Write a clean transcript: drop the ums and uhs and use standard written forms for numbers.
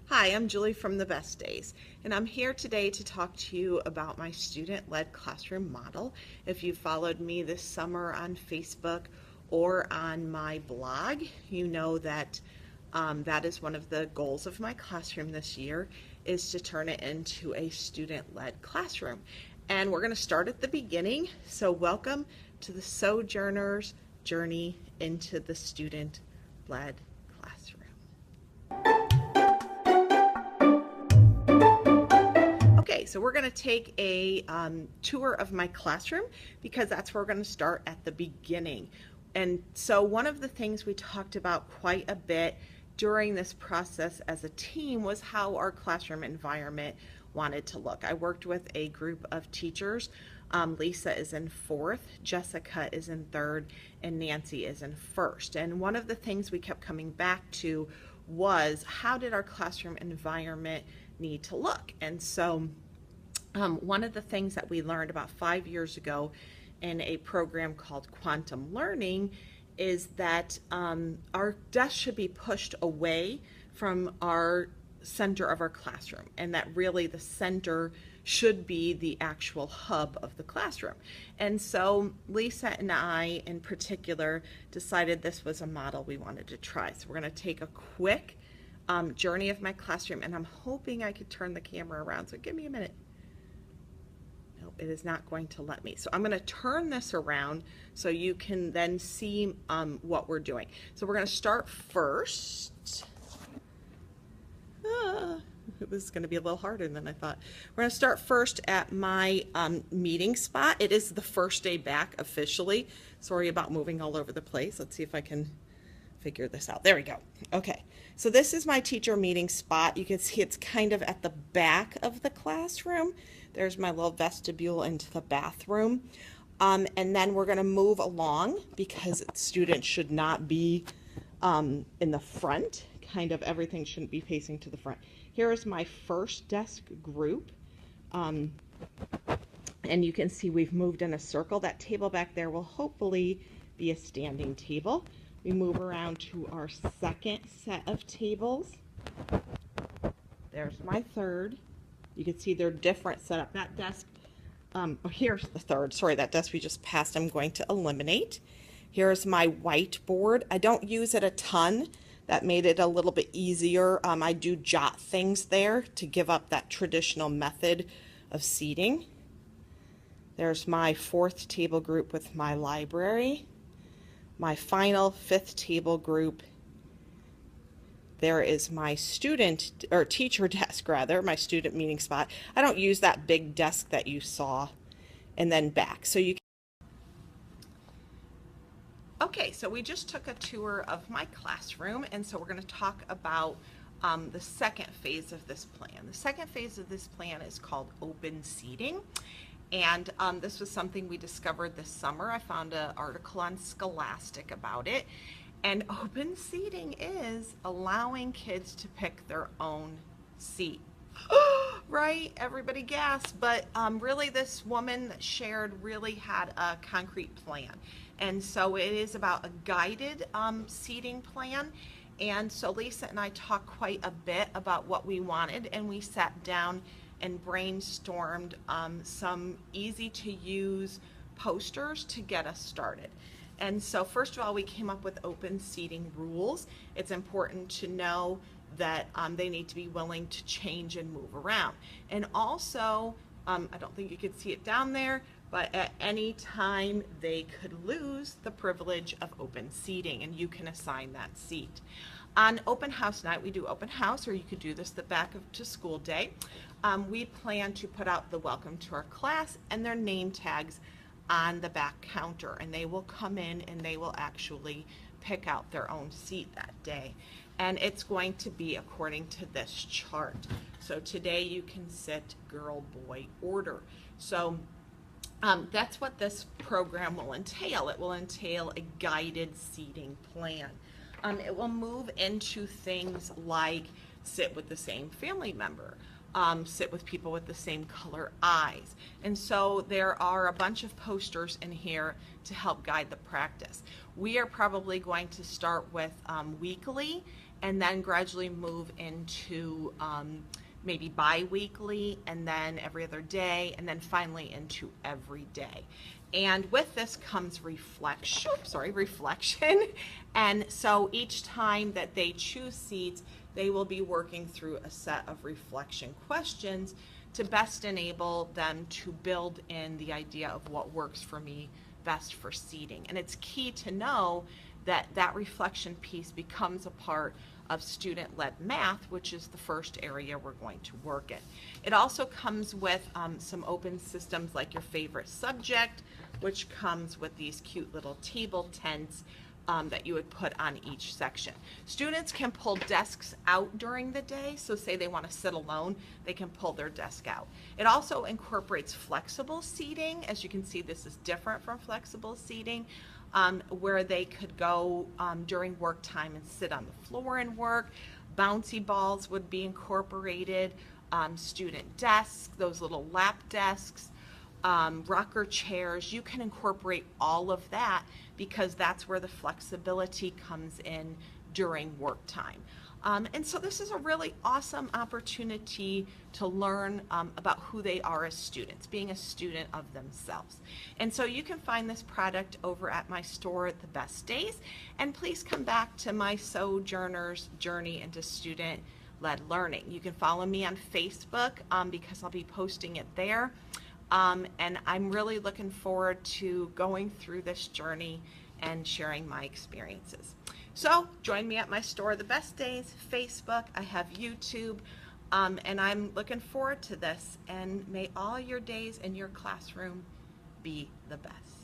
Hi, I'm Julie from The Best Days, and I'm here today to talk to you about my student-led classroom model. If you followed me this summer on Facebook or on my blog, you know that that is one of the goals of my classroom this year, is to turn it into a student-led classroom. And we're going to start at the beginning, so welcome to the Sojourner's journey into the student-led classroom. Okay, so we're going to take a tour of my classroom because that's where we're going to start at the beginning. And so one of the things we talked about quite a bit during this process as a team was how our classroom environment wanted to look. I worked with a group of teachers. Lisa is in 4th, Jessica is in 3rd, and Nancy is in 1st. And one of the things we kept coming back to was, how did our classroom environment need to look? And so one of the things that we learned about 5 years ago in a program called Quantum Learning is that our desks should be pushed away from our center of our classroom, and that really the center should be the actual hub of the classroom. And so Lisa and I in particular decided this was a model we wanted to try. So we're going to take a quick journey of my classroom, and I'm hoping I could turn the camera around, so give me a minute. Nope, it is not going to let me. So I'm going to turn this around so you can then see what we're doing. So we're going to start first. It was going to be a little harder than I thought. We're going to start first at my meeting spot. It is the first day back officially. Sorry about moving all over the place. Let's see if I can figure this out. There we go. Okay, so this is my teacher meeting spot. You can see it's kind of at the back of the classroom. There's my little vestibule into the bathroom. And then we're going to move along because students should not be in the front. Kind of everything shouldn't be facing to the front. Here is my first desk group. And you can see we've moved in a circle. That table back there will hopefully be a standing table. We move around to our second set of tables. There's my third. You can see they're different setup. That desk, here's the third. Sorry, that desk we just passed I'm going to eliminate. Here's my whiteboard. I don't use it a ton. That made it a little bit easier. I do jot things there to give up that traditional method of seating. There's my 4th table group with my library. My final 5th table group, there is my student, or teacher desk rather, my student meeting spot. I don't use that big desk that you saw. And then back. So you Okay, so we just took a tour of my classroom, and so we're going to talk about the second phase of this plan. The second phase of this plan is called open seating, and this was something we discovered this summer. I found an article on Scholastic about it, and open seating is allowing kids to pick their own seat. Right? Everybody gasped, but really this woman that shared really had a concrete plan. And so it is about a guided seating plan. And so Lisa and I talked quite a bit about what we wanted, and we sat down and brainstormed some easy to use posters to get us started. And so first of all, we came up with open seating rules. It's important to know that they need to be willing to change and move around. And also, I don't think you could see it down there, but at any time they could lose the privilege of open seating, and you can assign that seat. On open house night, we do open house, or you could do this the back of to school day. We plan to put out the welcome to our class and their name tags on the back counter, and they will come in and they will actually pick out their own seat that day. And it's going to be according to this chart. So today you can sit girl, boy order. So that's what this program will entail. It will entail a guided seating plan. It will move into things like sit with the same family member, sit with people with the same color eyes. And so there are a bunch of posters in here to help guide the practice. We are probably going to start with weekly and then gradually move into maybe bi-weekly, and then every other day, and then finally into every day. And with this comes reflection. And so each time that they choose seats, they will be working through a set of reflection questions to best enable them to build in the idea of what works for me best for seating. And it's key to know that that reflection piece becomes a part of student-led math, which is the first area we're going to work in. It also comes with some open systems like your favorite subject, which comes with these cute little table tents that you would put on each section. Students can pull desks out during the day, so say they want to sit alone, they can pull their desk out. It also incorporates flexible seating. As you can see, this is different from flexible seating, where they could go during work time and sit on the floor and work. Bouncy balls would be incorporated, student desks, those little lap desks, rocker chairs. You can incorporate all of that because that's where the flexibility comes in during work time. And so this is a really awesome opportunity to learn about who they are as students, being a student of themselves. And so you can find this product over at my store, The Best Days, and please come back to my Sojourner's Journey into Student-Led Learning. You can follow me on Facebook because I'll be posting it there. And I'm really looking forward to going through this journey and sharing my experiences. So join me at my store, The Best Days, Facebook. I have YouTube, and I'm looking forward to this. And may all your days in your classroom be the best.